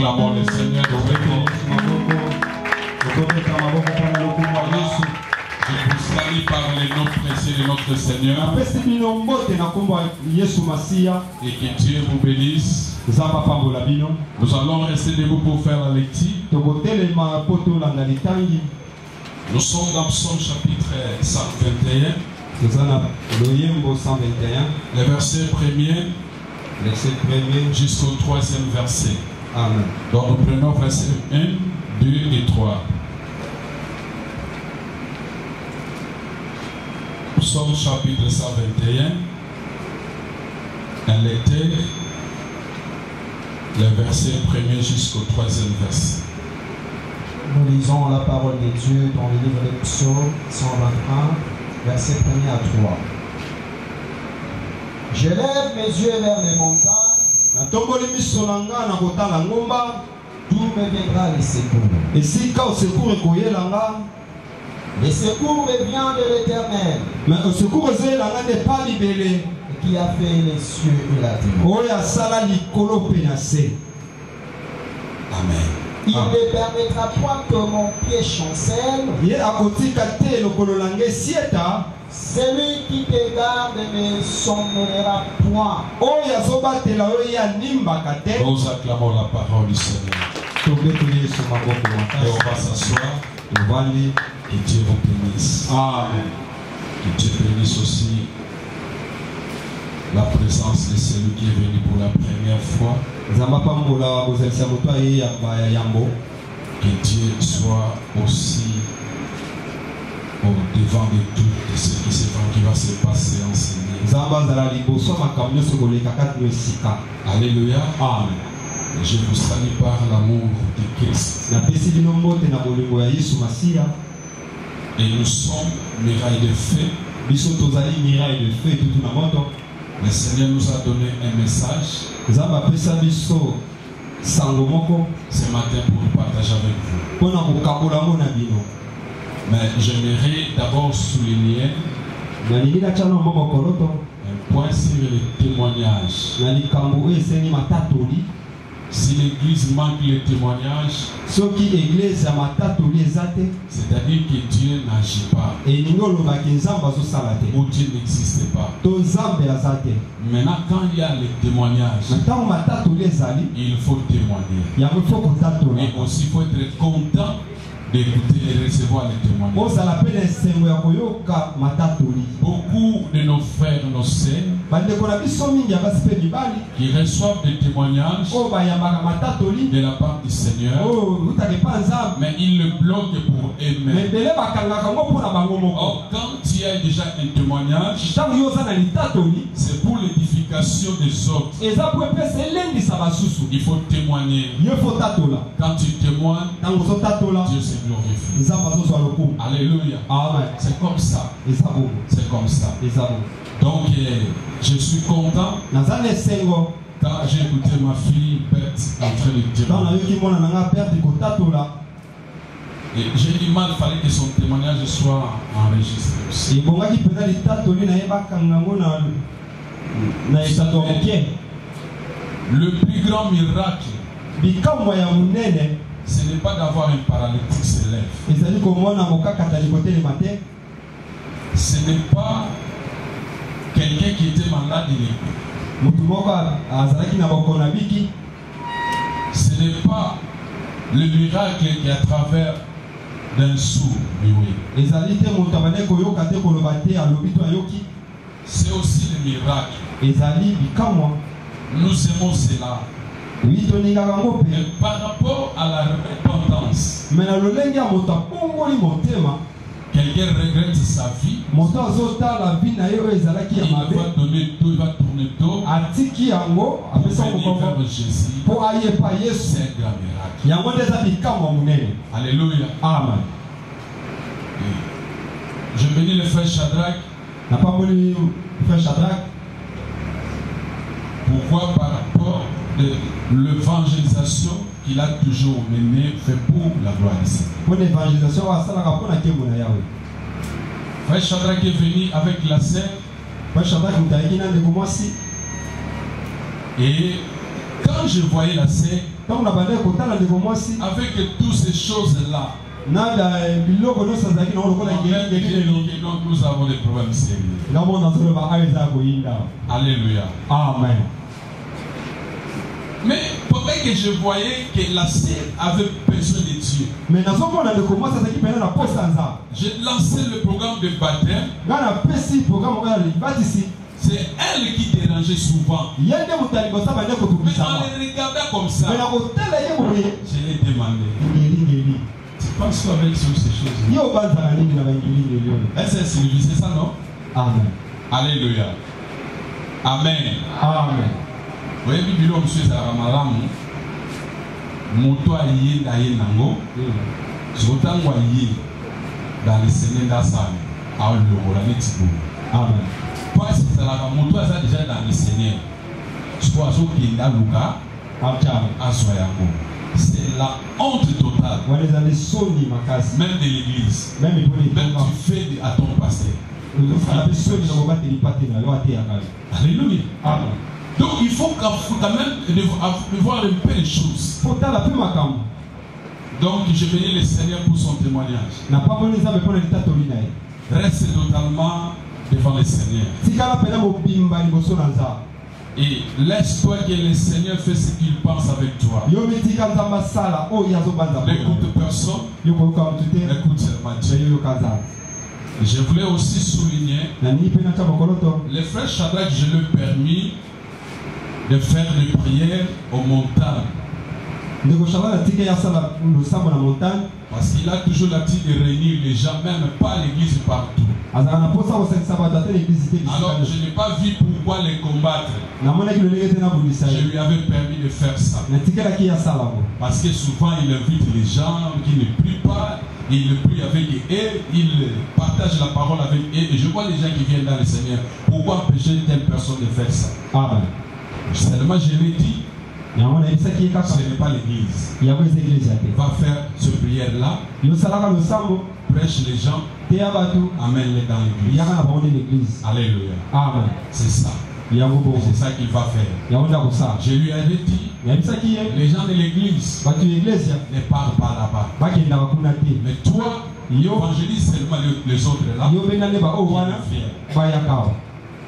Acclamons le Seigneur. Je vous salue par les noms précieux de notre Seigneur. Et que Dieu vous bénisse. Nous allons rester debout pour faire la lecture. Nous sommes dans Psaume chapitre 121. Le verset 1er jusqu'au 3e verset. Amen. Donc nous prenons verset 1, 2 et 3. Psaume chapitre 121. Un lecteur. Le verset 1er jusqu'au 3e verset. Nous lisons la parole de Dieu dans le livre de Psaume 121, verset 1er à 3. Je lève mes yeux vers les montagnes. D'où me viendra le secours? Le secours me vient de l'Éternel, qui a fait les cieux et la terre. Amen. Il ne permettra point que mon pied chancelle. Celui qui te garde ne somnolera point. Nous acclamons la parole du Seigneur. Et on va s'asseoir. Que Dieu vous bénisse. Amen. Que Dieu bénisse aussi la présence de celui qui est venu pour la première fois. Que Dieu soit aussi au devant de tout de ce qui va se passer en ce lieu. Alléluia. Amen. Je vous salue par l'amour de Christ. Et nous sommes murailles de feu. Le Seigneur nous a donné un message ce matin pour le partager avec vous. Mais j'aimerais d'abord souligner un point sur le témoignage. Si l'église manque le témoignage, c'est-à-dire que Dieu n'agit pas, ou Dieu n'existe pas. Maintenant, quand il y a le témoignage, il faut témoigner. Et aussi, il faut être content d'écouter et recevoir les témoignages. Beaucoup de nos frères et nos sœurs qui reçoivent des témoignages de la part du Seigneur, mais ils le bloquent pour eux-mêmes. Or, quand il y a déjà un témoignage, c'est pour l'édification des autres. Il faut témoigner. Quand tu témoignes, Dieu se glorifie. Alléluia. C'est comme ça. C'est comme ça. Donc, je suis content quand j'ai écouté ma fille Beth en train de témoigner. Et j'ai dit mal, il fallait que son témoignage soit enregistré aussi. Le plus grand miracle, ce n'est pas d'avoir un paralytique qui se lève. Ce n'est pas quelqu'un qui était malade, il est. Ce n'est pas le miracle qui est à travers d'un sourd. C'est aussi le miracle. Nous aimons cela. Et par rapport à la repentance, quelqu'un regrette sa vie, il va donner tout, il va tourner tout, venir vers Jésus. C'est un grand miracle. Alléluia. Amen. Je bénis le frère Shadrach. Pourquoi? Par rapport à l'évangélisation qu'il a toujours mené, fait pour la gloire du Seigneur. Frère Shadrach est venu avec la sœur. Et quand je voyais la sœur, avec toutes ces choses-là, nous avons des problèmes sérieux. Alléluia. Amen. Mais pendant que je voyais que la sœur avait besoin de Dieu, j'ai lancé le programme de baptême. C'est elle qui dérangeait souvent. Mais en les regardant comme ça, je l'ai demandé. Tu penses qu'avec ces choses-là, est-ce que c'est ça, non? Amen. Alléluia. Amen. Amen. Vous voyez, Bible, monsieur Zaramalamu, Moto aïe d'aïe nango, Zotango aïe dans les Seigneurs d'Assam, à l'Eurolane Tibo. Amen. Parce que ça la Moto a déjà dans les Seigneurs. Soit ce qui est à Luka, à Soyango. C'est la honte totale. Même de l'église. Même tu fais à ton pasteur. Alléluia. Amen. Donc il faut quand même voir un peu les choses. Donc je bénis le Seigneur pour son témoignage. Reste totalement devant le Seigneur. Et laisse-toi que le Seigneur fait ce qu'il pense avec toi. N'écoute personne. Écoute seulement Dieu. Je voulais aussi souligner, le frère Shadrach, je lui ai permis de faire des prières aux montagnes. Parce qu'il a toujours l'habitude de réunir les gens, même pas l'église partout. Alors je n'ai pas vu pourquoi les combattre. Je lui avais permis de faire ça. Parce que souvent il invite les gens qui ne prient pas. Il prie avec eux, il partage la parole avec eux. Et je vois les gens qui viennent dans le Seigneur. Pourquoi empêcher telle personne de faire ça? Amen. Seulement je l'ai dit. Ce n'est pas l'église. Va faire cette prière-là. Prêche les gens. Amène-les dans l'église. Alléluia. Amen. C'est ça. C'est ça qu'il va faire. Je lui avais dit, les gens de l'église ne parlent pas là-bas. Mais toi, évangélise seulement les autres là.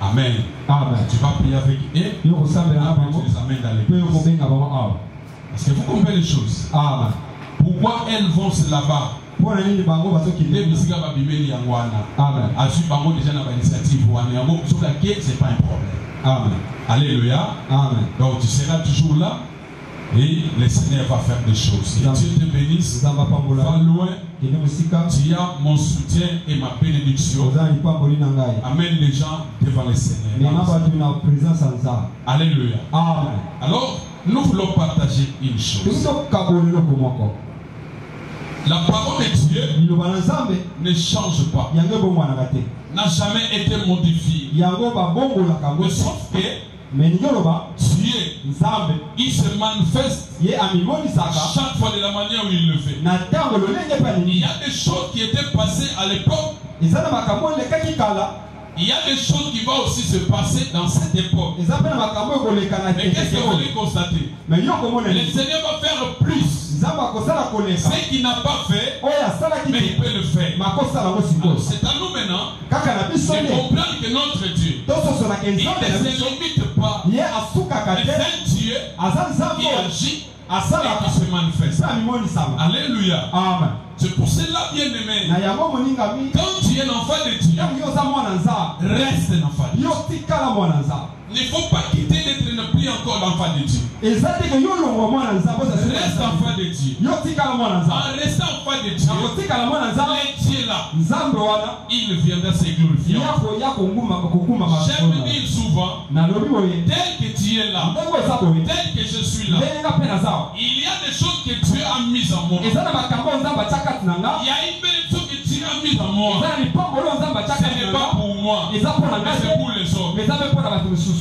Amen. Amen. Tu vas prier avec eux. Tu les amènes dans l'église. Parce qu'il faut comprendre les choses. Amen. Pourquoi elles vont se là-bas? Les musiques va bimer Yangwana. Amen. Ensuite, bango déjà dans l'initiative Yango. C'est pas un problème. Amen. Alléluia. Amen. Donc tu seras toujours là et le Seigneur va faire des choses. Et Dieu te bénisse. Va loin. Tu as mon soutien et ma bénédiction. Amène les gens devant le Seigneur. Alléluia. Amen. Alors, nous voulons partager une chose. La parole de Dieu ne change pas. N'a jamais été modifiée. Sauf que Dieu, il se manifeste chaque fois de la manière où il le fait. Il y a des choses qui étaient passées à l'époque. Il y a des choses qui vont aussi se passer dans cette époque. Mais qu'est-ce que vous voulez constater? Le Seigneur va faire plus. Ce qu'il n'a pas fait, mais il peut le faire. C'est à nous maintenant de comprendre que notre Dieu, il ne se limite pas. Il est un Dieu qui agit et qui se manifeste. Alléluia. Amen. C'est pour cela, bien-aimé, quand tu es l'enfant de Dieu, reste l'enfant de Dieu. Il ne faut pas quitter d'être ne plus encore l'enfant de Dieu. Reste enfant de Dieu. En restant enfant de Dieu, Dieu là, il viendra se glorifier. J'aime dire souvent, tel que tu es là, tel que je suis là, il y a des choses que Dieu a mises en moi. Il y a une belle chose que Dieu a mise en moi. Ce n'est pas pour moi, mais c'est pour les autres.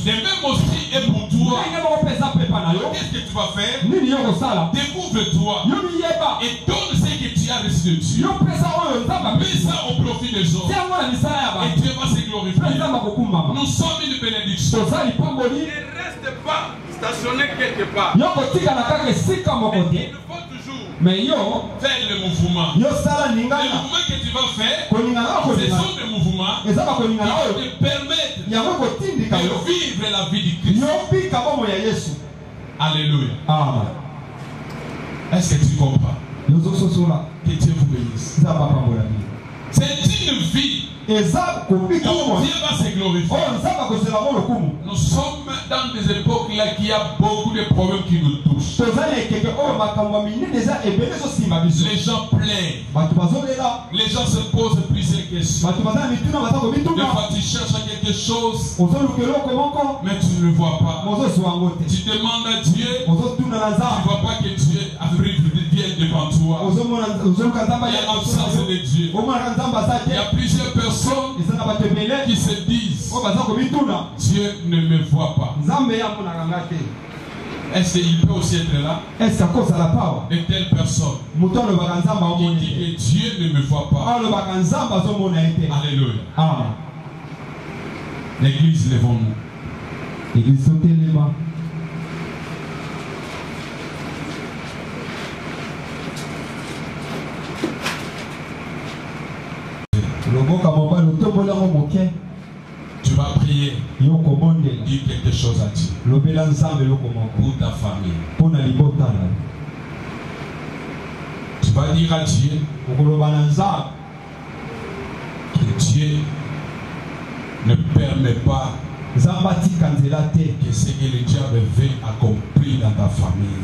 De même aussi et pour toi. Qu'est-ce que tu vas faire? Découvre-toi et donne ce que tu as reçu de Dieu. Mets ça au profit des autres. Et Dieu va se glorifier. Nous sommes une bénédiction. Et reste reste pas stationné quelque part. Yo kotika na kaka sika moko te. Il faut toujours mais yo faire le mouvement. Yo sala Les ningana. mouvements que tu vas faire, Ce sont des mouvements qui vont te permettre de vivre la vie du Christ. Alléluia. Amen. Est-ce que tu comprends? Que Dieu vous bénisse. C'est une vie où Dieu va se glorifier. Nous sommes dans des époques là qu'il y a beaucoup de problèmes qui nous touchent. Les gens plaignent. Les gens se posent plusieurs questions. Des fois tu cherches quelque chose, mais tu ne le vois pas. Tu demandes à Dieu, tu ne vois pas que Dieu vienne devant toi. Il y a l'absence de Dieu. Il y a plusieurs personnes qui se disent, Dieu ne me voit pas. Est-ce qu'il peut aussi être là? De telles personnes qui disent que Dieu ne me voit pas. Alléluia. L'église, levons-nous. L'église, sautez-les-mains. Tu vas prier. Dis quelque chose à Dieu. Pour ta famille. Tu vas dire à Dieu que Dieu ne permet pas que ce que le diable veut accomplir dans ta famille,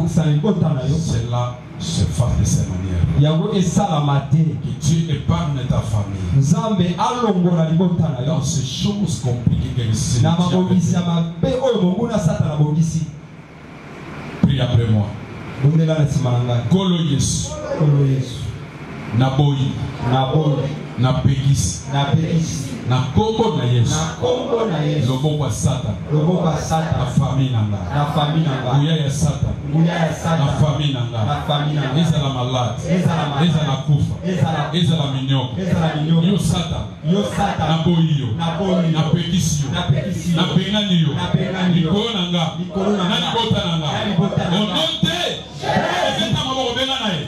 cela se fasse de cette manière. Que Dieu épargne ta famille dans ces choses compliquées que le Seigneur a fait. Prie après moi. Kolo Yesu Naboyi Napegisi na kombo na Yesu loboko ya Satan na famille nanga nguya ya Satan na famille nanga ezala malade ezala kufa ezala minyoko yo Satan naboyi yo napegisi yo napengani yo likolo nanga na libota nanga ononte ezeta maboko benga na ye.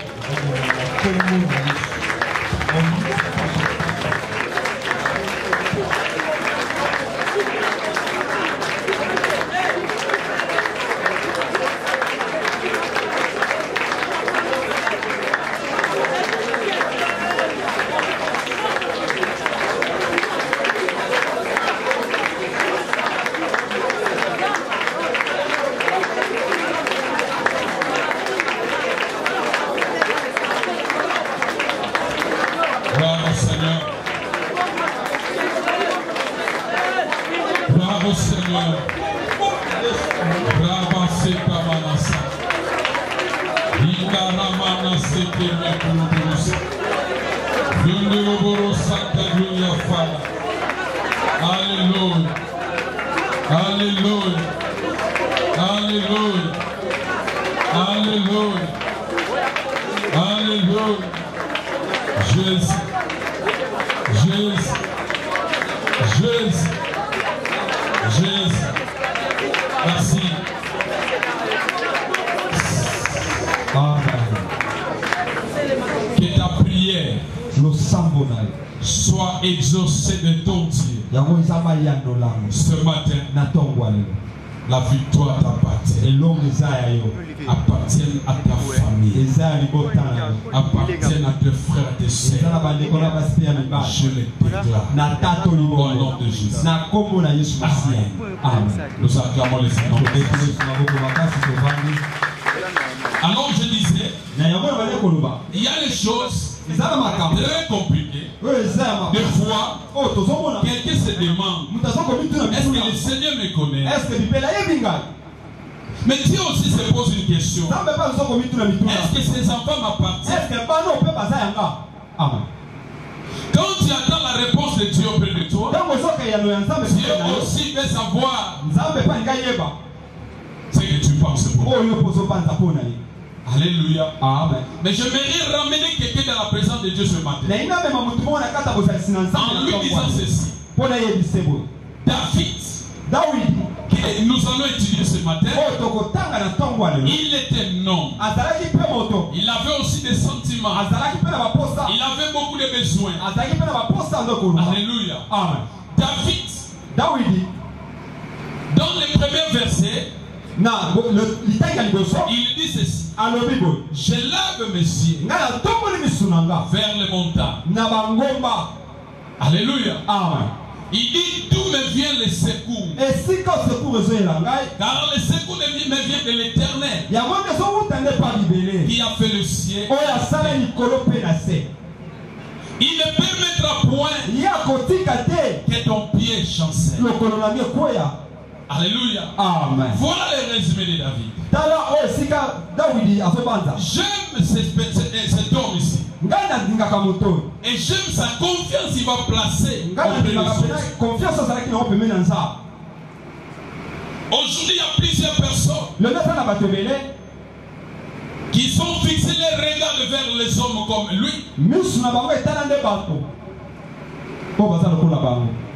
Soit exaucé de ton Dieu. Ce matin, la victoire t'appartient. Appartient à ta famille. Appartient à tes frères et tes sœurs. Je les déclare. Au nom de Jésus. Amen. Nous acclamons les Seigneur. Alors je disais, il y a les choses très compliquées. Des fois, quelqu'un se demande, est-ce que le Seigneur me connaît? Mais Dieu aussi se pose une question. Est-ce que ces enfants m'appartiennent? Quand tu attends la réponse de Dieu auprès de toi, Dieu aussi veut savoir ce que tu penses pour moi. Alléluia. Amen. Mais je j'aimerais ramener quelqu'un dans la présence de Dieu ce matin. En lui disant ceci. que nous allons étudier ce matin, il était non. Il avait aussi des sentiments. Il avait beaucoup de besoins. Alléluia. David, dans les premiers versets, il dit ceci: je lève mes yeux vers les montagnes. Alléluia. Amen. Il dit: d'où me vient le secours? Car le secours me vient de l'Éternel, qui a fait le ciel. Il ne permettra point que ton pied chancelle. Alléluia. Amen. Voilà le résumé de David. J'aime cet homme ici. Et j'aime sa confiance qu'il va placer. Aujourd'hui, il y a plusieurs personnes qui sont fixés les regards vers les hommes comme lui.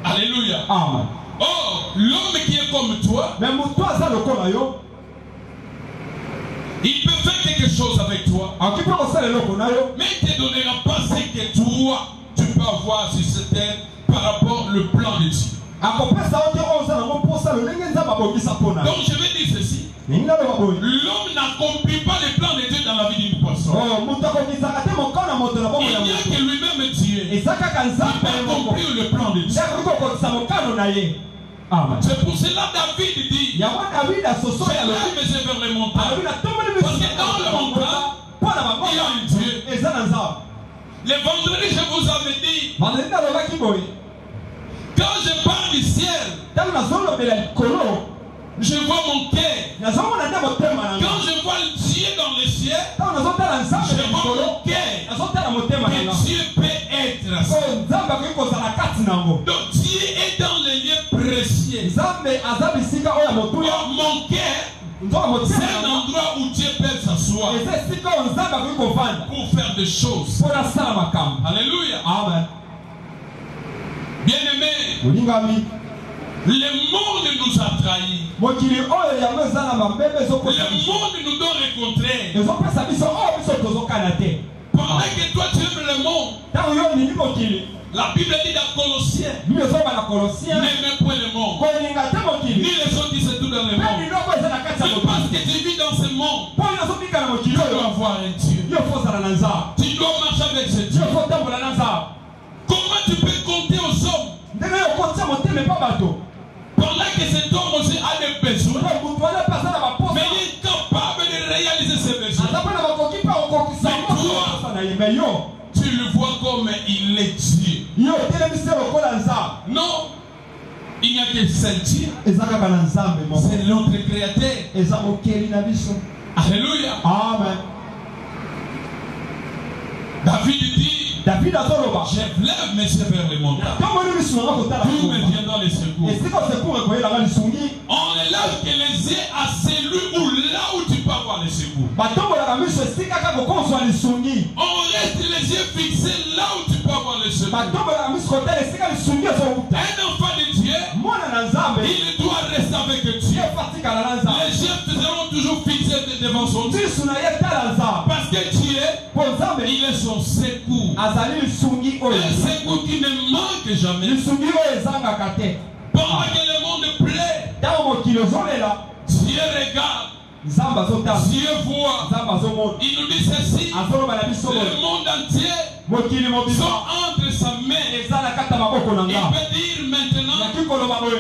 Alléluia. Amen. Oh, l'homme qui est comme toi, il peut faire quelque chose avec toi, mais il ne te donnera pas ce que toi tu peux avoir sur cette terre par rapport au plan de Dieu. Donc je vais dire ceci: l'homme n'accomplit pas les plans de Dieu dans la vie d'une personne. Il n'y a que lui-même Dieu qui peut accomplir le plan de Dieu. C'est pour cela David dit: je lève mes yeux vers les montagnes. Parce que dans le montagne, il y a un Dieu. Le vendredi, je vous avais dit, quand je pars du ciel, je vois mon cœur. Quand je vois Dieu dans le ciel, je vois mon cœur. Que Dieu peut être. Donc Dieu est dans les lieux précieux. Mon cœur, c'est un endroit où Dieu peut s'asseoir pour faire des choses. Alléluia. Amen. Bien-aimé, le monde nous a trahis. Le monde nous donne le contraire. Pendant que toi tu aimes le monde, la Bible dit dans Colossiens: n'aimez point le monde, ni les gens qui se trouvent dans le monde. C'est parce que tu vis dans ce monde, tu dois avoir un Dieu. Tu dois marcher avec ce Dieu. Comment tu peux compter aux hommes pendant que cet homme aussi a des besoins, mais il est capable de réaliser ses besoins? Mais toi, tu le vois comme il est Dieu. Non, il n'y a que seul Dieu. C'est notre créateur. Alléluia. Amen. David dit: je lève mes yeux vers les montagnes. D'où me viendra le secours? On ne lève que les yeux à celui où là où tu peux avoir le secours. On reste les yeux fixés là où tu peux avoir le secours. Un enfant de Dieu, il doit rester avec Dieu. Les yeux seront toujours fixés devant son Dieu. Parce que Dieu, il est son secours. Un secours qui ne manque jamais. Pendant que le monde plaît, Dieu regarde, Dieu voit. Il nous dit ceci: le monde entier sont entre sa main. Il peut dire maintenant: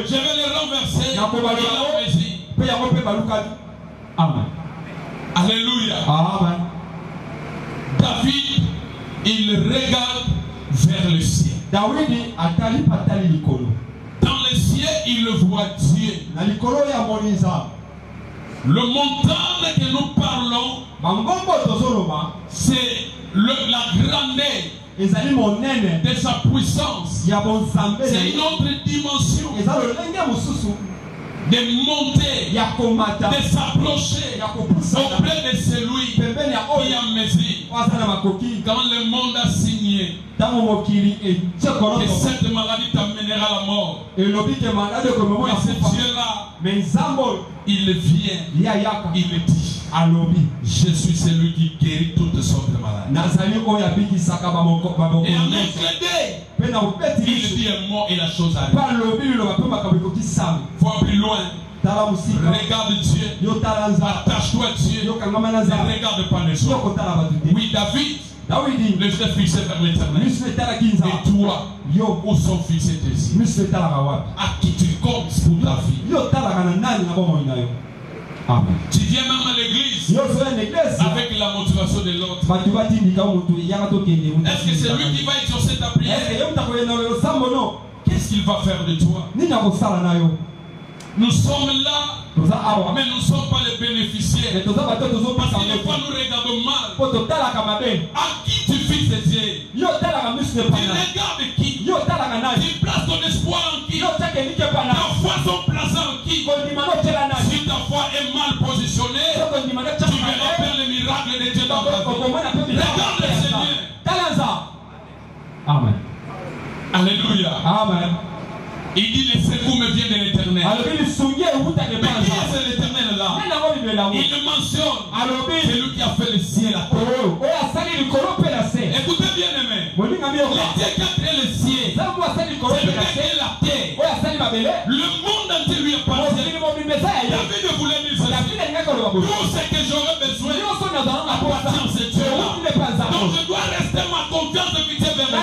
je vais le renverser. Amen. Alléluia. Amen. David, il regarde vers le ciel. Dans le ciel, il voit Dieu. Le montagne que nous parlons, c'est la grandeur de sa puissance. C'est une autre dimension. de monter, de s'approcher auprès de celui qui a mesure. Quand le monde a signé que cette maladie t'amènera à la mort, et ce Dieu-là, il vient, il dit, je suis celui qui guérit toutes sortes de maladies. Et en un clin d'œil, il dit un mot et la chose arrive. Faut aller plus loin. Regarde Dieu. Attache-toi à Dieu. Ne regarde pas les autres. Oui, David, le yeux fixé vers l'éternel. Et toi, où sont fixés tes yeux? À qui tu comptes pour ta vie? Amen. Tu viens même à l'église avec la motivation de l'autre. Est-ce que c'est lui qui va exaucer ta prière? Qu'est-ce qu'il va faire de toi? Nous sommes là, mais nous ne sommes pas les bénéficiaires. Parce que des fois nous regardons mal. À qui tu fixes tes yeux? Tu regardes qui? Tu places ton espoir en qui? Ta foi sont placées en qui? Si ta foi est mal positionnée, tu verras faire les miracles de Dieu dans ta vie. Regarde le Seigneur. Amen. Alléluia. Amen. Il dit les secours me viennent de l'éternel. Mais qui est l'éternel là? Il le mentionne. C'est lui qui a fait le ciel et la terre. Écoutez bien aimé. Le Dieu qui a créé le ciel, c'est lui qui a créé la terre. Le monde entier lui appartient. David voulait dire ceci. Tout ce que j'aurais besoin appartient à ce Dieu-là. Donc je dois rester ma confiance de fixer vers lui.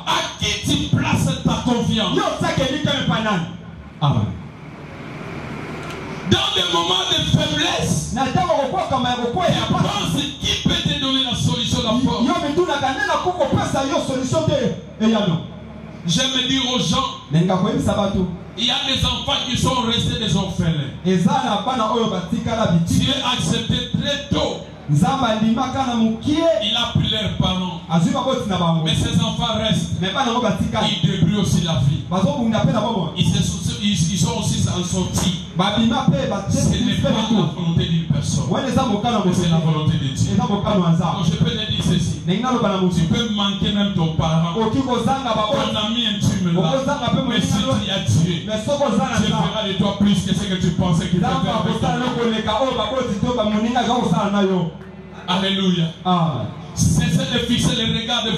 À qui tu places ta confiance? Amen. Dans des moments de faiblesse, pense qui peut te donner la solution de la force. J'aime dire aux gens, il y a des enfants qui sont restés des orphelins. Dieu a accepté très tôt. Il a pris leurs parents. Mais ces enfants restent. Ils débrouillent aussi la vie. Ils sont aussi en sortie. Ce n'est pas la volonté d'une personne, mais c'est la volonté de Dieu. Donc je peux te dire ceci. Tu peux manquer même ton parent, ton ami intime là. Mais si tu as Dieu, Dieu fera de toi plus que ce que tu pensais qu'il faisait. Alléluia. Cessez de fixer les regards vers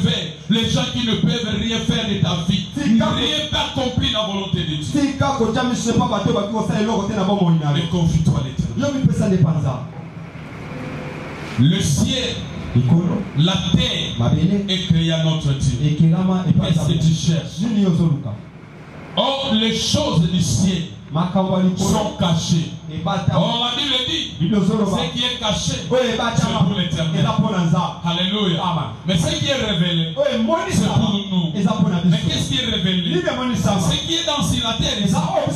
les gens qui ne peuvent rien faire de ta vie. Rien pas accompli la volonté de Dieu. Mais confie-toi à l'éternel. Le ciel, la terre est créée à notre Dieu. Qu'est-ce que tu cherches? Or, les choses du ciel sont cachées. Or, la Bible dit, ce qui est caché, c'est pour l'éternel. Alléluia. Mais ce qui est révélé, c'est pour nous. Mais qu'est-ce qui est révélé? Ce qui est dans la terre. Or,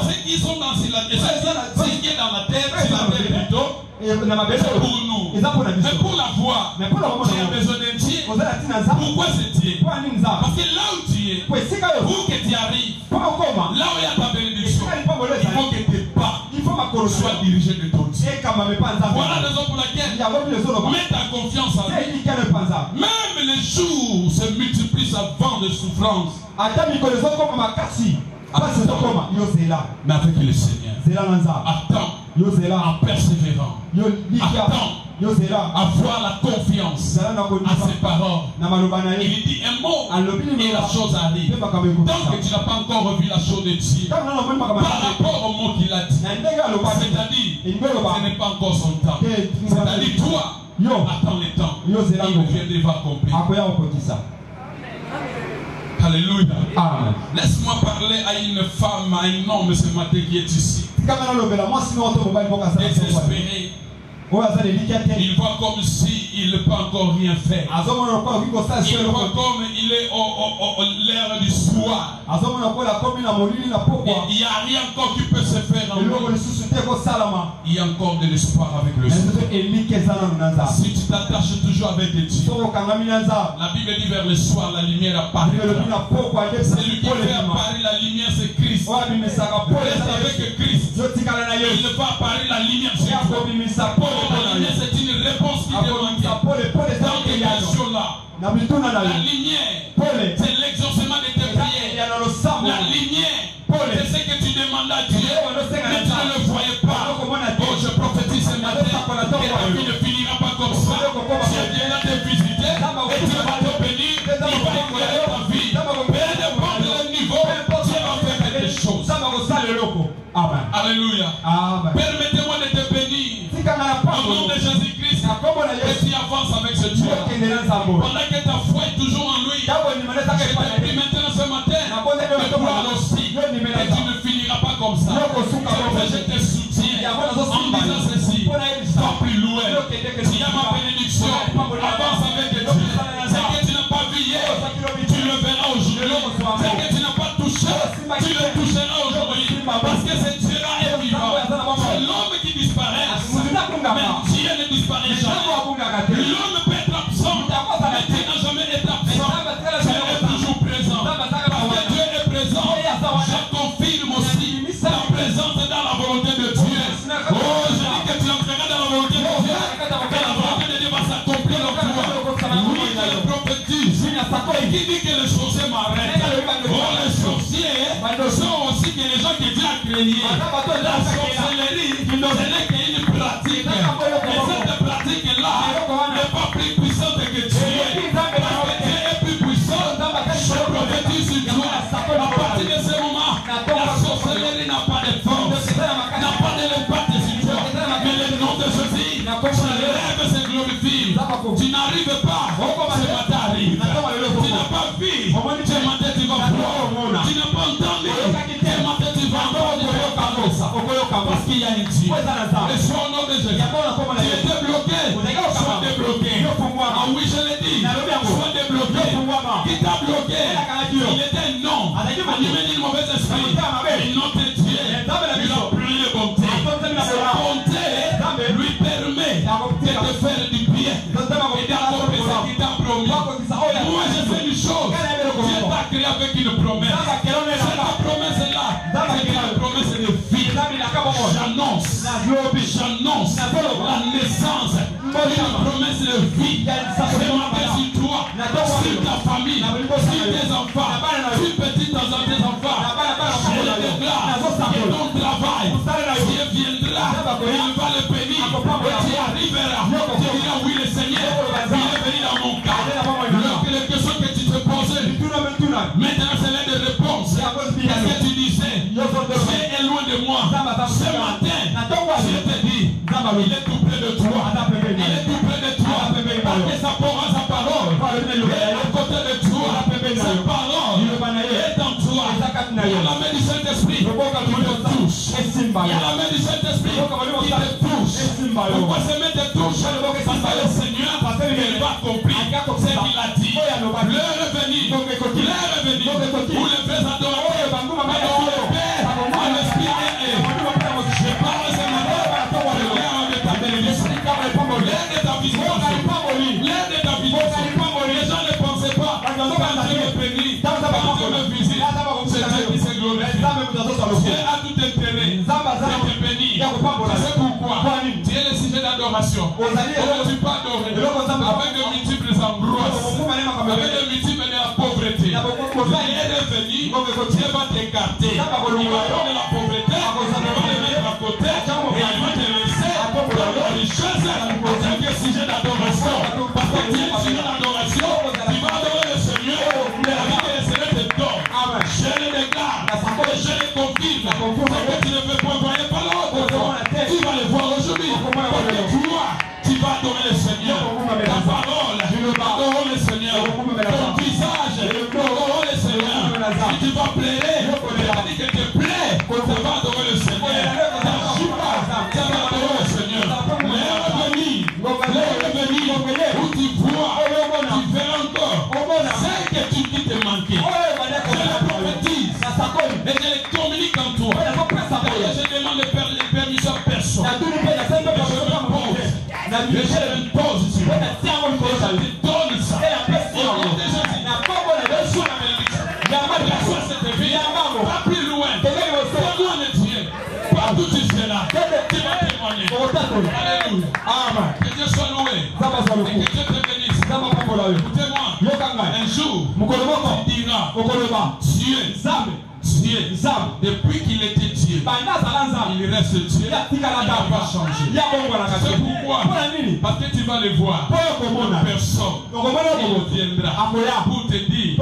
ceux qui sont dans la terre, ce qui est dans la terre, c'est la terre plutôt. C'est pour nous. Mais pour la voir, tu as besoin d'un Dieu. Pourquoi c'est Dieu? Parce que là où tu es, pour que tu arrives, là où il y a ta bénédiction, il faut que tes pas soient dirigés de ton Dieu. Voilà la raison pour laquelle mets ta confiance en lui. Même les jours se multiplient à vent de souffrance. Mais avec le Seigneur, attends en persévérant. Attends, avoir la confiance à ses paroles. Il dit un mot et la chose arrive. Tant que tu n'as pas encore revu la chose de Dieu par rapport au mot qu'il a dit, c'est-à-dire ce n'est pas encore son temps. C'est-à-dire toi, attends le temps. Il va accomplir. Alléluia. Laisse-moi parler à une femme, à un homme ce matin qui est ici. Désespéré. Il voit comme si il ne peut encore rien faire. Il voit comme il est au l'air du soir. Il n'y a rien encore qui peut se faire en lui. Il y a encore de l'espoir avec le Seigneur. Si tu t'attaches toujours avec Dieu, la Bible dit vers le soir, la lumière apparaît. C'est lui qui fait apparaître la lumière, c'est Christ. Reste avec Christ. Il ne va apparaître la lumière, c'est toi. La lumière, c'est une réponse qui demande. Dans ces questions-là, la lumière, c'est l'exaucement de tes prières. La lumière, c'est ce que tu demandes à Dieu, mais tu ne le voyais pas. Oh, je prophétise ce matin que ta vie ne finira pas comme ça. Dieu viendra te visiter et tu vas te bénir. Il va éclairer ta vie. Peu importe le niveau, Dieu va faire quelque chose. Amen. Alléluia. Permettez-moi de te bénir au nom de Jésus-Christ et tu avances avec ce Dieu. Pendant que ta foi est toujours en lui, je te prie maintenant ce matin de croire aussi que tu ne finiras pas comme ça. Je te soutiens en disant ceci. Va plus loin. Tu as ma bénédiction. Avance avec Dieu. Ce que tu n'as pas vu hier, tu le verras aujourd'hui. Ce que tu n'as pas touché, tu le toucheras aujourd'hui. Parce que ce Dieu-là est vivant. C'est l'homme qui disparaît. Mais Dieu ne disparaît jamais. L'homme peut être absent, mais Dieu n'a jamais été absent. Dieu est toujours présent. Parce que Dieu est présent, je confirme aussi la présence dans la volonté de Dieu. Oh, je dis que tu entreras dans la volonté de Dieu. Que la volonté de Dieu va s'accomplir en toi. Oui, je prophétise. Qui dit que les sorciers m'arrêtent? Oh, les sorciers sont aussi que les gens que Dieu a créés. La sorcellerie, ce n'est qu'une pratique. Et cette pratique-là n'est pas plus puissante que Dieu. Parce que Dieu est plus puissant. Je prophétise sur toi. À partir de ce moment, la sorcellerie n'a pas de force, n'a pas d'impact sur toi. Mais le nom de Jésus, se lève, se glorifie. Tu n'arrives pas, ce matin arrive. Tu n'as pas vu, ce matin tu vas voir. Tu n'as pas entendu, ce matin tu vas entendre. Parce qu'il y a un Dieu. Et sois au nom de Jésus. Tu étais bloqué, sois débloqué. Ah oui, je l'ai dit, sois débloqué. Qui t'a bloqué? Il était non. Animé d'une mauvaise esprit. Mais notre Dieu, il a plein de bonté. Sa bonté lui permet de te faire du bien et d'accomplir ce qu'il t'a promis. Moi, je fais une chose. Dieu t'a créé avec une promesse. Cette promesse-là, c'est une promesse de vie. J'annonce la naissance d'une promesse de vie. C'est marqué sur toi, sur ta famille, sur tes enfants, sur petit dans tes enfants. Je le déclare que ton travail, Dieu viendra, il va le bénir, et tu arriveras. Tu diras oui, le Seigneur, il est venu dans mon cas. Les questions que tu te posais, maintenant c'est l'heure de réponse. Qu'est-ce que tu disais? Dieu est loin de moi. Ce matin, je te dis, il est tout près de toi. Il est tout près de toi. Parce que sa parole est à côté de toi. Sa parole est en toi. Il y a la main du Saint-Esprit qui te touche. Il y a la main du Saint-Esprit qui te touche. Pourquoi ce matin te touche? Parce que le Seigneur, il va accomplir ce qu'il a dit. L'heure est venue. L'heure est venue. Où les vrais adorateurs adorent le Père en l'Esprit et je parle ce matin de l'heure de ta bénédiction. L'heure de ta visitation. L'heure de ta visitation. Les gens ne pensaient pas quand Dieu me bénit, quand Dieu me visite, c'est Dieu qui se glorifie. Dieu a tout intérêt de te bénir. C'est pourquoi tu es le sujet d'adoration. Comment tu peux adorer avec de multiples angoisses, avec de multiples de la pauvreté. Dieu est venu, Dieu va t'écarter. Il va prendre la pauvreté, il va le mettre à côté et il va te laisser dans la richesse en tant que sujet d'adoration. Parce que tu es sujet d'adoration, tu vas adorer le Seigneur et la vie que le Seigneur te donne. Je le déclare et je le confirme. Ce que tu ne veux pas voir pas l'autre fois, tu vas le voir aujourd'hui. Parce que toi, tu vas adorer le Seigneur. Ta parole, adore le Seigneur. Ton visage, adore le Seigneur. Si tu vas plaider, c'est-à-dire que te plaît, tu vas adorer le Seigneur. Ta joie, tu vas adorer le Seigneur. Et qu'elle communique en toi. Je demande permission à personne. Je m'impose ici. Je te donne ça. Pas plus loin. Témoigne Dieu. Partout tu seras. Tu vas témoigner. Alléluia. Amen. Que Dieu soit loué. Et que Dieu te bénisse. Écoutez-moi. Un jour, tu diras Dieu, depuis qu'il était Dieu, il reste Dieu, il n'a pas changé. C'est pourquoi, parce que tu vas le voir, personne il viendra pour te dire,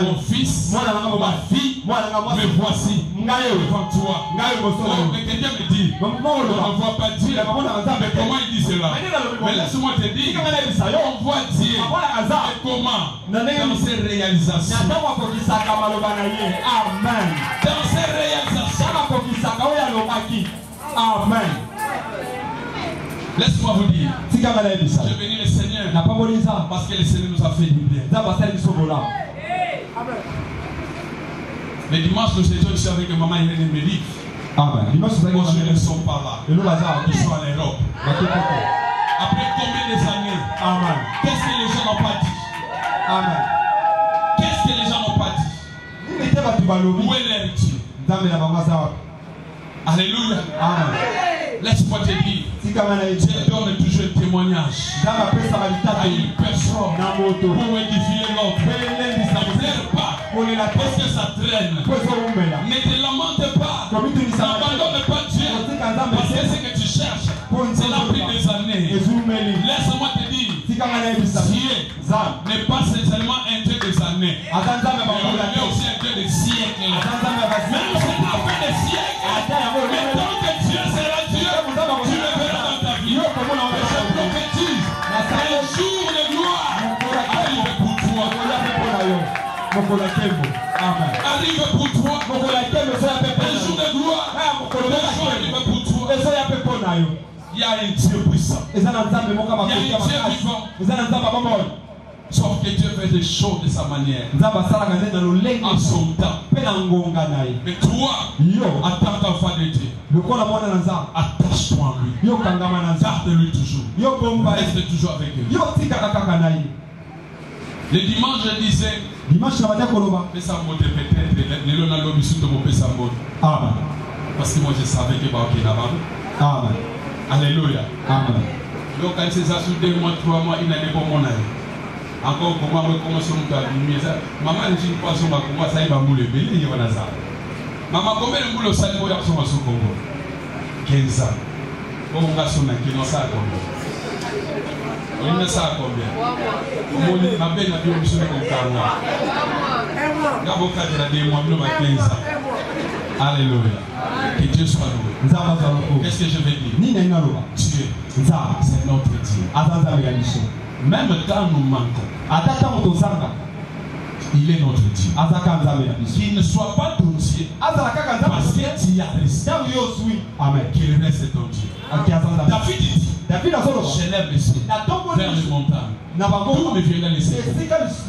mon fils, ma fille, me voici devant toi. Mais quelqu'un me dit, on ne voit pas Dieu, mais comment il dit cela? Mais laisse-moi te dire, on voit Dieu, mais comment? Dans ses réalisations. Amen. Dans ses réalisations. Amen. Laisse-moi vous dire. Je bénis le Seigneur. Parce que le Seigneur nous a fait du bien. Mais dimanche, nous étions ici avec maman Irène Mélic. Amen. Dimanche, nous ne sommes pas là. Ils sont à l'Europe. Après combien d'années? Amen. Qu'est-ce que les gens n'ont pas dit? Amen. Qu'est-ce que les gens n'ont pas dit? Où est leur Dieu? Alléluia. Amen. Laisse-moi te dire. Dieu donne toujours un témoignage à une personne pour édifier l'autre. Ne pleure pas parce que ça traîne. Ne te lamente pas. N'abandonne pas Dieu parce que ce que tu cherches, cela a pris des années. Laisse-moi te dire, Dieu n'est pas seulement un Dieu des années, mais aussi un Dieu des siècles. Même si tu as fait des siècles, mais tant que Dieu sera Dieu, tu le verras dans ta vie. Je prophétise un jour de gloire arrive pour toi. Arrive pour toi. Un jour de gloire arrive pour toi. Il y a un Dieu puissant. Il y a un Dieu vivant. Sauf que Dieu fait des choses de sa manière. En son temps. Mais toi, attends ta foi de Dieu. Attache-toi à lui. Garde-lui toujours. Reste toujours avec lui. Le dimanche, je disais, fais sa mode peut-être. Le lona lobi surtout pour faire sa mode. Parce que moi je savais que Baoké n'a pas. Alléluia. Amen. Donc quand c'est ça, sur 2 mois, 3 mois, il n'a pas mon âge. Encore comment on commence à abîmer ça. Maman, je ne sais pas si on va commencer à y bouler. Il y a ça. Maman, combien de boulot ça pour y avoir son Congo? 15 ans. Comment on va sonner qui n'en sait combien? On ne sait combien? On a bien la vie sur le compte. L'avocat de la 2 mois, nous avons 15 ans. Alléluia. Que Dieu soit loué. Qu'est-ce que je vais dire? Dieu, c'est notre Dieu. Même quand nous manquons, il est notre Dieu. Qu'il ne soit pas ton Dieu, parce que tu as resté. Amen. Qu'il reste ton Dieu. David dit, je lève les cieux vers les montagnes. D'où me vient les cieux?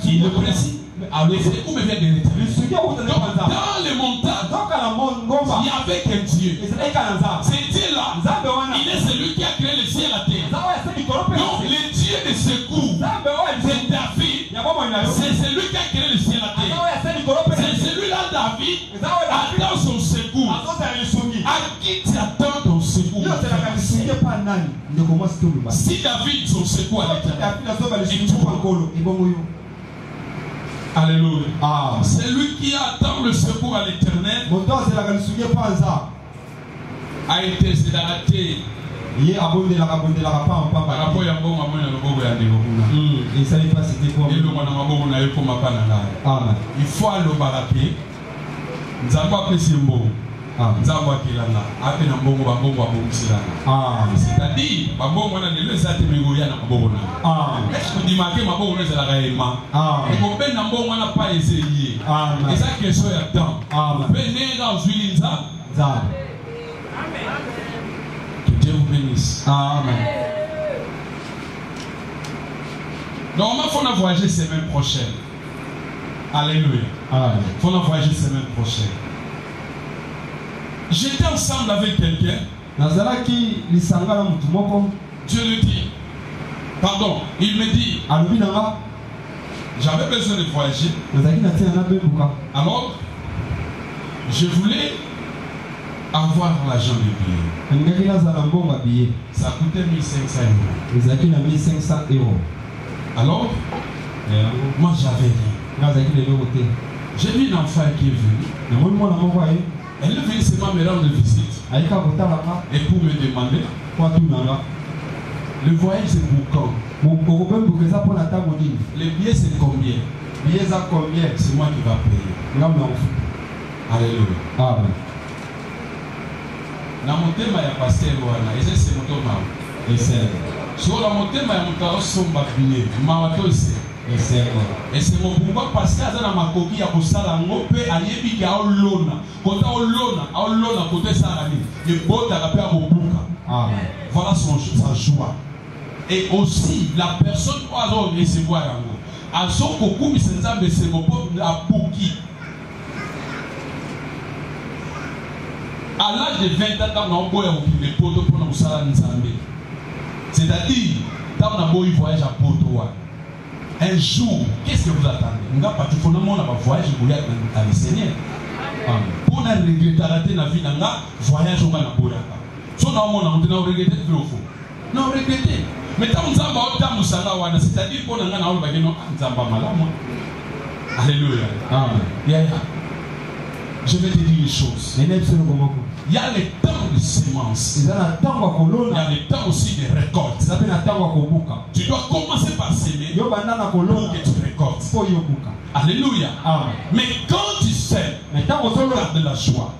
Il le précise. Où me vient de l'éternel? Donc dans les montagnes, il y avait qu'un Dieu. C'est Dieu-là. Il est celui qui a créé le ciel et la terre. Donc le Dieu de secours, c'est David. C'est celui qui a créé le ciel et la terre. C'est celui-là, David, attend son secours. À qui tu attends ton secours? Si David, son secours à l'éternel, alléluia. Celui qui attend le secours à l'éternel a été sédalaté. Il faut aller au baraké. Nous avons apprécié le mot. C'est-à-dire, que Dieu vous bénisse. Amen. Normalement, il faut voyager semaine prochaine. Alléluia. Il faut voyager semaine prochaine. j'étais ensemble avec quelqu'un. Dieu le dit. Pardon, il me dit, j'avais besoin de voyager. Alors, je voulais avoir l'argent de billet. Ça coûtait 1500 €. Alors, moi j'avais rien. J'ai vu une enfant qui est venue. Elle est venue seulement me rendre visite. Et pour me demander, le voyage c'est pour quand? Les billets c'est combien? C'est moi qui va payer. Alléluia. Amen. Na motema ya pasteur wana ese motoma ese so la motema ya mutaro somba bine mawato ese mo pourquoi pasteur aza na makoki ya kosala ngope ayebi ki aolona kota olona kote sala ni e bota ka pe akobuka. Amen. Voilà sa joie. Et aussi la personne qui a recevoir yango azo kokumisa nzambe se mo la buki. À l'âge de 20 ans, on a les poteaux pour nous saler Nzambe. C'est-à-dire, quand on a beau voyage à Porto, un jour, qu'est-ce que vous attendez? On n'a pas tout le monde va voyager pour aller à le Seigneur. Pour ne regretter la vie, on a voyage au Manaboya. Si on a regretté, il faut. Non, regretter. Mais quand on a c'est-à-dire qu'on a alléluia. Amen. Je vais te dire une chose. Il y a les temps de semences. Il y a les temps aussi de récolte. Tu dois commencer par semer pour que tu récoltes. Alléluia. Amen. Mais quand tu sèmes, tu as de la joie.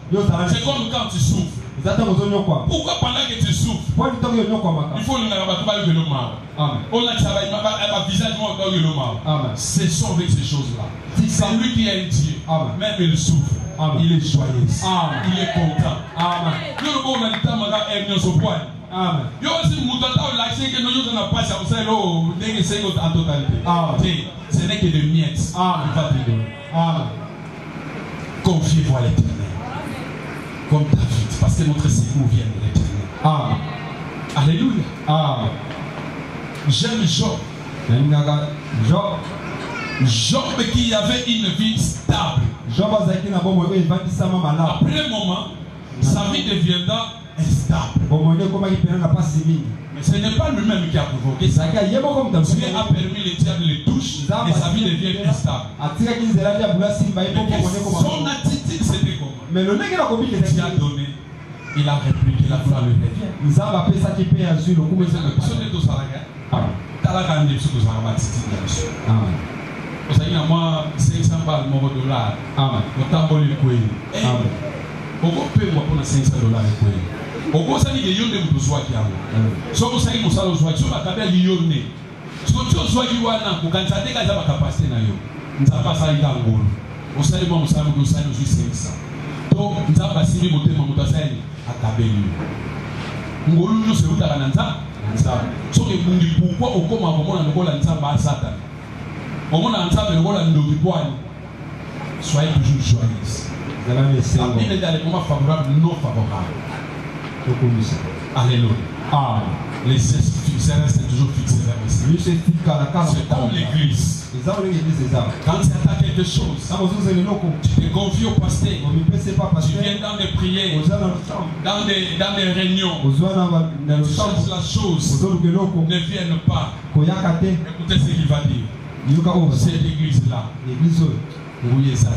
C'est comme quand tu souffres. Pourquoi pendant que tu souffres, il faut que ce sont avec ces choses-là. C'est lui qui a un Dieu. Même il souffre. Amen. Il est joyeux. Amen. Il est content. Amen. Ce n'est que de miettes. Amen. Confiez-vous à l'Éternel. Comme David, parce que notre secours vient de l'Éternel. Amen. Alléluia. Amen. J'aime Job. Job qui avait une vie stable. Après un moment, sa vie deviendra instable. Mais ce n'est pas lui-même qui a provoqué ça. Dieu a permis le diable de le toucher et sa vie devient instable. Son attitude c'était comment? Dieu a donné, il a répliqué, la foi lui revient. Vous avez moi 500 balles $. Amen. Pourquoi paye-moi pour 500 $? Pourquoi ça dit que vous avez besoin de si vous avez besoin de vous avez besoin de si vous avez besoin de vous avez besoin soyez toujours joyeuse. La Bible est dans les moments favorables, non favorables. Alléluia. Les esprits restent toujours fixés vers le Seigneur. C'est comme l'église. Quand tu attends quelque chose, tu te confies au pasteur. Tu viens dans des prières, dans des réunions. Tu cherches la chose. Ne viennent pas. Écoutez ce qu'il va dire. C'est l'église-là. Vous y êtes.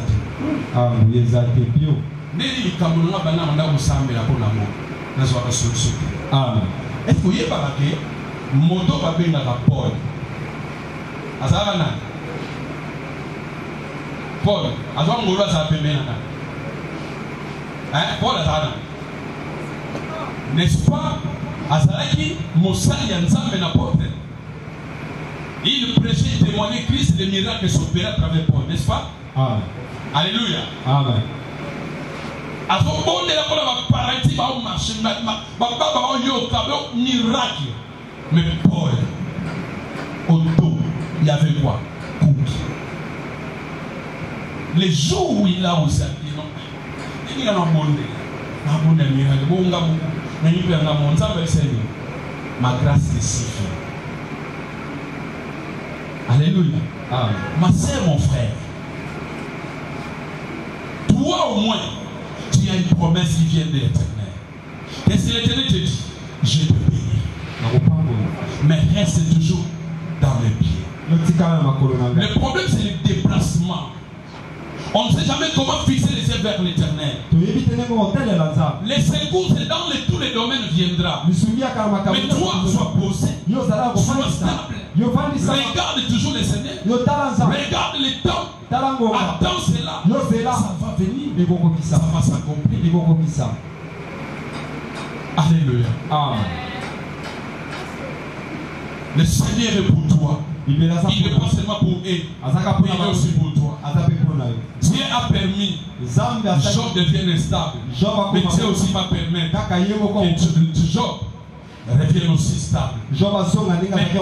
Neli likambo bana manda kusambela pona mo. Nazwa ka solution. Amen. Et vous y ba ke moto ba benga ka Paul. Azala na. Paul, azwa ngolo za pembena na. Paul azala. N'est-ce pas? Azalaki mosali ya Nzambe na porte. Il prêchait et témoignait Christ, les miracles s'opéraient à travers Paul, n'est-ce pas? Amen. Alléluia. Amen. Miracle. Mais Paul, au dos, il y avait quoi? Les jours où il a osé, il a demandé. Ma grâce te suffit. Alléluia. Amen. Ma sœur, mon frère, toi au moins, tu as une promesse qui vient de l'Éternel. Qu'est-ce que l'Éternel te dit? Je te bénis. Mais reste toujours dans les pieds. Le problème, c'est le déplacement. On ne sait jamais comment fixer les yeux vers l'Éternel. Les secours, c'est dans tous les domaines viendra. Mais toi, sois posé, sois stable. Regarde toujours les Seigneurs. Regarde les temps. Attends cela. Ça va venir. Ça va s'accomplir. Alléluia. Amen. Le Seigneur est pour toi. Il n'est pas seulement pour eux. Il est aussi pour toi. Dieu a permis Job devienne instable. Mais Dieu aussi va permettre que Job revienne aussi stable. Mais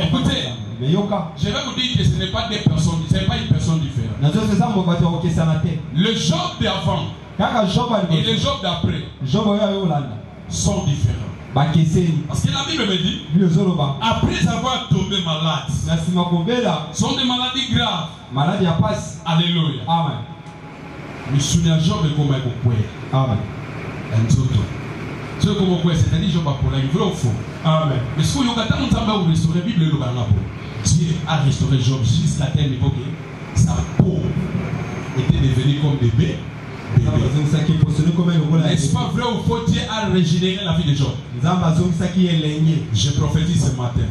écoutez, je vais vous dire que ce n'est pas des personnes, ce n'est pas une personne différente. Le Job d'avant et le Job d'après sont différents. Parce que la Bible me dit, après avoir tombé malade, sont des maladies graves. Alléluia. Amen. Mais souviens Job et comment il peut. Amen. C'est-à-dire Job a pour la vrai ou faux. Amen. Mais si vous avez restauré la Bible, Dieu a restauré Job jusqu'à telle époque sa peau était devenue comme bébé. N'est-ce pas vrai ou faux? Dieu a régénéré la vie de Job. Je prophétise ce matin.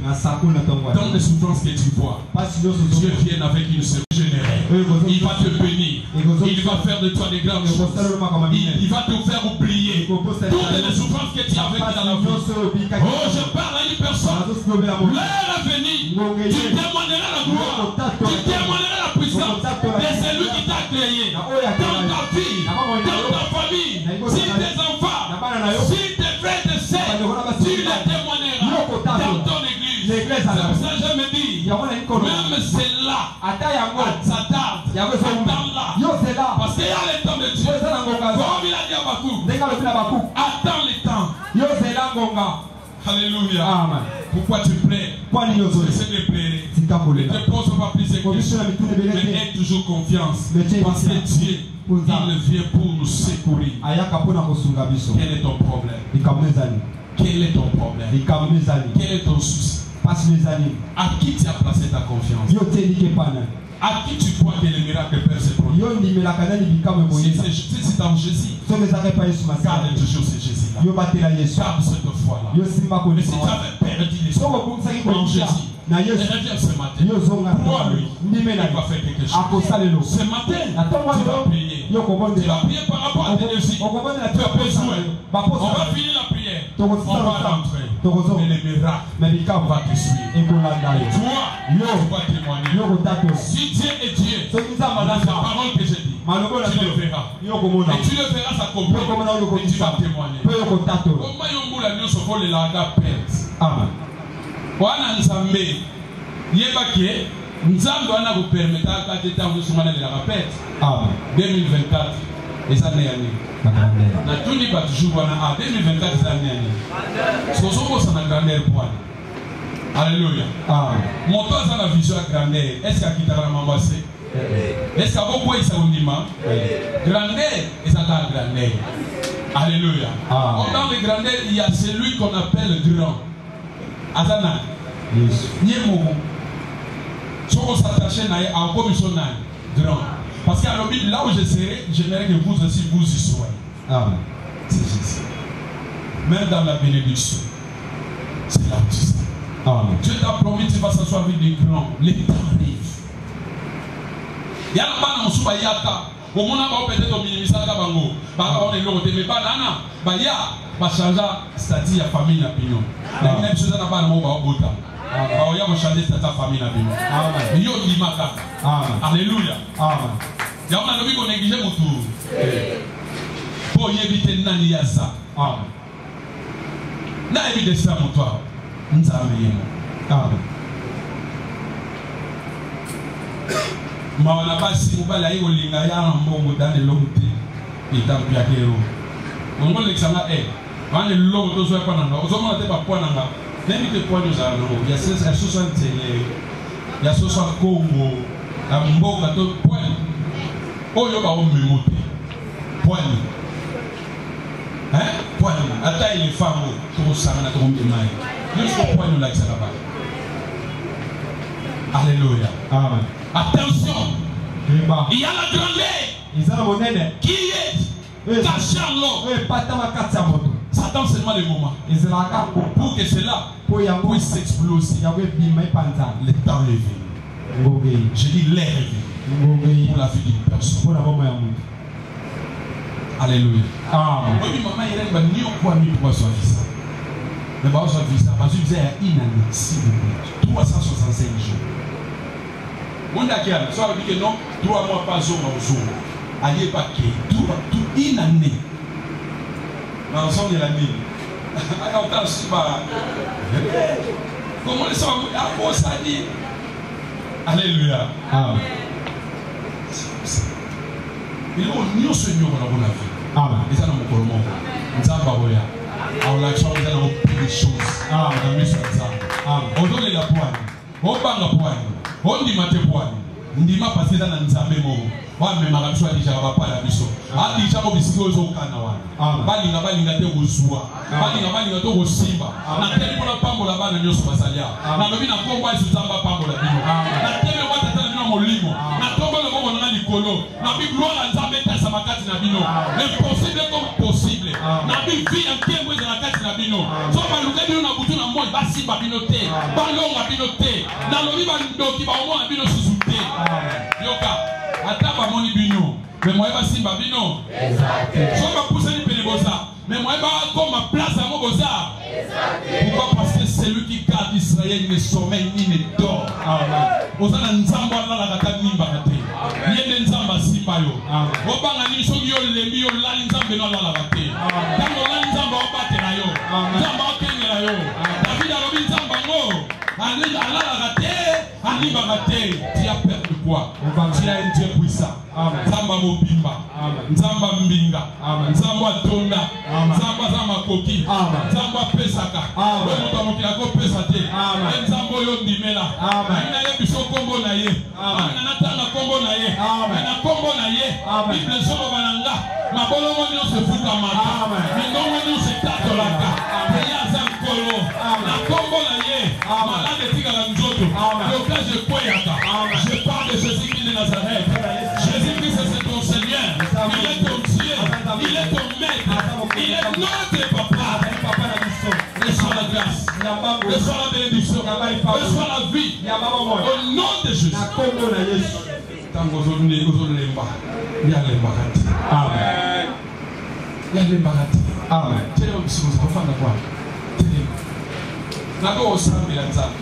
Dans les souffrances que tu vois, Dieu vient avec une seule générée. Il va te bénir. Il va faire de toi des grandes choses. Il va te faire oublier toutes les souffrances que tu as vécues dans la vie. Oh, je parle à une personne. L'heure est venue. Tu témoigneras la gloire. Tu témoigneras la puissance de celui qui t'a créé. Dans ta vie, dans ta famille, si tes enfants, si tes frères, tes sœurs, tu les témoigneras dans ton église. C'est pour ça que je me dis, même c'est là, ça tarde, parce qu'il y a le temps de Dieu. Comme il a dit à Bakou, attends le temps. Alléluia. Amen. Pourquoi tu plais? Essaie de plaider. Ne te pose pas plus de questions. Mais aie toujours confiance. Parce que Dieu, il vient pour nous secourir. Quel est ton problème? Quel est ton problème? Quel est ton souci? À qui tu as placé ta confiance? À qui tu crois que les miracles peuvent se produire? C'est en Jésus. Garde toujours ce Jésus-là. Garde cette foi-là. Mais si tu avais perdu l'espoir en Jésus, reviens ce matin. Crois lui. Il va faire quelque chose. Ce matin, tu vas prier. Tu vas prier par rapport à tes désirs. Tu as besoin. On va finir la prière. On va rentrer. Mais les miracles vont te suivre. Et toi, tu vas témoigner. Si Dieu est Dieu, la parole que j'ai dit, tu le verras. Et tu le verras s'accomplir. Et tu vas témoigner. Comment yombula nyonso kolela perte. Amen. Wana nzambe yebake nzambe wana ko permettre ka teta ngusumana de la perte. Amen. 2024 eza ne yani. Na tuni ba toujours wana 2024 eza ne yani. Soso ko sana grandeur point. Alléluia. Amen. Moto eza na vision ya grandeur. Est-ce que kitara mambase? Est-ce que beaucoup isa ondima? Grandeur eza la grandeur. Alléluia. Dans les grandeurs, il y a celui qu'on appelle grand. Azana. Yes. Niemoko. Si on s'attache à commission grand. Parce qu'à l'objet, là où je serai, j'aimerais que vous aussi vous y soyez. Amen. C'est Jésus. Même dans la bénédiction. C'est là où tu sais. Amen. Dieu t'a promis que tu vas s'asseoir avec des grands. Les temps arrivent. Il y a un ban en Soubayaka. Au moment où peut-être au ministère de Bango, on est l'autre, mais banana, baya, changea statut à famille à Pignon. La même chose n'a pas de mot à Bota. On va changer statut à famille à Pignon. Amen. Yo limaka. Amen. Alléluia. Amen. Il y a un ami qu'on néglige mon tour. Pour y éviter nani yasa. Amen. Na éviter ça mon toi. Nous avons. Amen. Mawana basi mubala hiyo linga ya mbongo dane lomti itampiakero On va l'examen est. On est long, on doit pas n'anga. On doit pas point n'anga. Même que point nous allons. Il y a 60 télé. Il y a 60 Congo. La mboka to point. Oh yo ba on me monter. Point. Hein? Point. Attends les femmes pour ça na to me mai. Nous faut point nous là ça là-bas. Alléluia. Amen. Attention. Il y a la grandeur qui est cachée en l'eau. Satan seulement le moment pour que cela puisse exploser. Le temps est venu. Je dis l'air est venu pour la vie d'une personne. Alléluia. Amen. Oui, maman, il y a une quoi pour soit visa. Mais pas soit visa parce que vous avez une année, s'il vous plaît, 365 jours. On a dit que ça veut dire que non, 3 mois pas jour, allez pas que tout une année. L'ensemble de l'année. Comment les gens ont ça dit? Alléluia. Amen. Il y a un Seigneur dans la vie. Amen. Et ça, nous avons Nzambaoya. On a changé dans les choses. Amen. On donne la poigne. On bang la poigne. On dit maté poigne. On dit ma passé dans Nzambe mo. Wa me marabisho ali jaba pa la biso. Ali jabo bisiko zo kana wana. Bali nga te kozwa. Bali nga to kosimba. Na tele pona pambola bana nyoso basalia. Na lobi na kombo azu Nzamba pambola bino. Na tele wata tala bino molimo. Na tombo le bongo na likolo. Na bi gloire Nzambe ta sa makati na bino. Impossible comme possible. Na bi vie en tembo na kati na bino. So ba luka bino na butu na moi basi ba bino te. Ba longa bino te. Na lobi ba ndoki ba mo na bino susute. Yoka Ataba moni bino, mais moi pas simba bino. Je vais pousser les pénébosa, mais moi pas comme ma place à mon bosa. Pourquoi? Parce que c'est lui qui garde Israël ne sommeille ni ne dort. Osana nzamba la la kata nimba kate. Yende nzamba simba yo. Obanga ni sogi yo lembi yo la nzamba no la la kate. Tango la nzamba obate na yo. Nzamba okenge na yo. David alobi nzamba ngo. Ali ala la kate, ali ba kate. Tu as perdu quoi? Tu as un Dieu puissant. Nzamba mobimba. Nzamba mbinga. Nzamba tonda. Nzamba zama koki. Nzamba pesaka. Omoto mokila ko pesa te. Nzamba yo ndimela. Ina ye biso kombo na ye. Ina natanga kombo na ye. Ina kombo na ye. Bible solo bananga. Mabolo ngoni se futa mata. Ndongo ni se tatolaka. Ya zankolo. Na kombo na ye. Malade tika la nzoto. Le cas je koyaka. Je parle de Jésus-Christ de Nazareth. Jésus-Christ c'est ton Seigneur. Il est ton Dieu. Il est ton maître. Il est notre papa. Reçois la grâce. Reçois la bénédiction. Reçois la vie. Au nom de Jésus. Tango zone lemba. Ya lemba kati. Amen. Ya lemba kati. Amen. Tele msikuza kufanya kwa. Tele. Nako osambi la nzamba.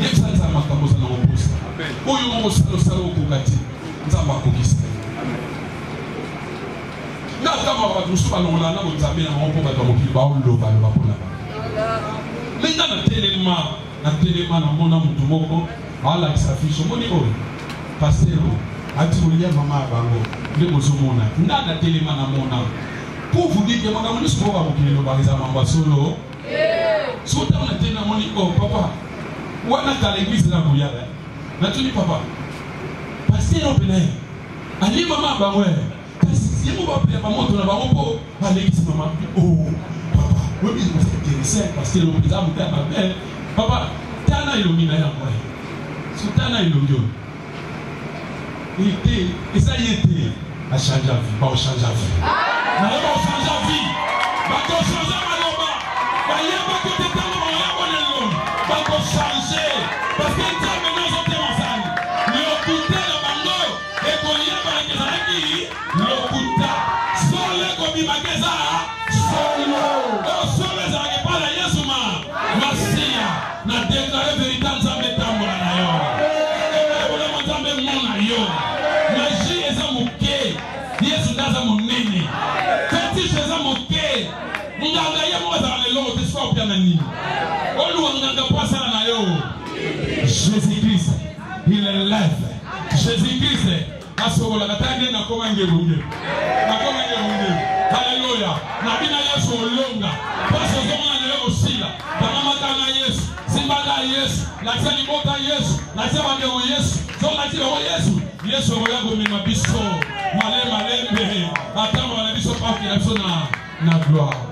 Yeksa nzamba makambo sana ngopusa. Oyo ngo salo okukati. Nzamba akukisa. Na kama watu balongola na nzambe na moko bato mokili ba oloba lo bakona ba. Linda na telema na mona mutu moko ala kisafisho moni oyo. Pasero ati ulia mama bango nde bozomona. Nda na telema na mona. Pour vous dire que mon amour n'est pas mokili lo ba za mamba solo. Sota na tena moni ko papa. Wana ka l'église na buyala. Na tuni papa. Pasero bele. Ali mama bango. Si vous avez pas montré la barreau, allez ici maman. Oh, papa, oui, vous êtes intéressé parce que le président vous a ma belle. Papa, Tana illumina ya moi. Sous Tana illumina. Il était, et ça y était, à changer la vie, pas au changer la vie. Pas au changer la vie. Pas au changer la vie. Pas y a pas que des temps où on a bon l'homme. Pas au changer. Parce que les gens maintenant sont ensemble. Mais au côté la bando et qu'on y a pas que ça qui lokuta sole kobi mageza solo sole za kepala Yesu masia na déclarer véritable Nzambe tambola na yo ebola Nzambe mona yo magie eza moke Yesu ndaza monene fetiche eza moke nganga ye mo za lelo te so pia na nini oluwa nganga pasala na yo Jésus-Christ il est lève Jésus-Christ asobola katande na koma ngebunge Alléluia. Nabina Yesu olonga. Parce que on a le aussi là. Tamamaka na Yesu. Simbaga Yesu. La teli bota Yesu. La teli bandero Yesu. Zo la teli Yesu. Yesu oya gomema biso. Male male mbe. Atama na biso pa ki na gloire.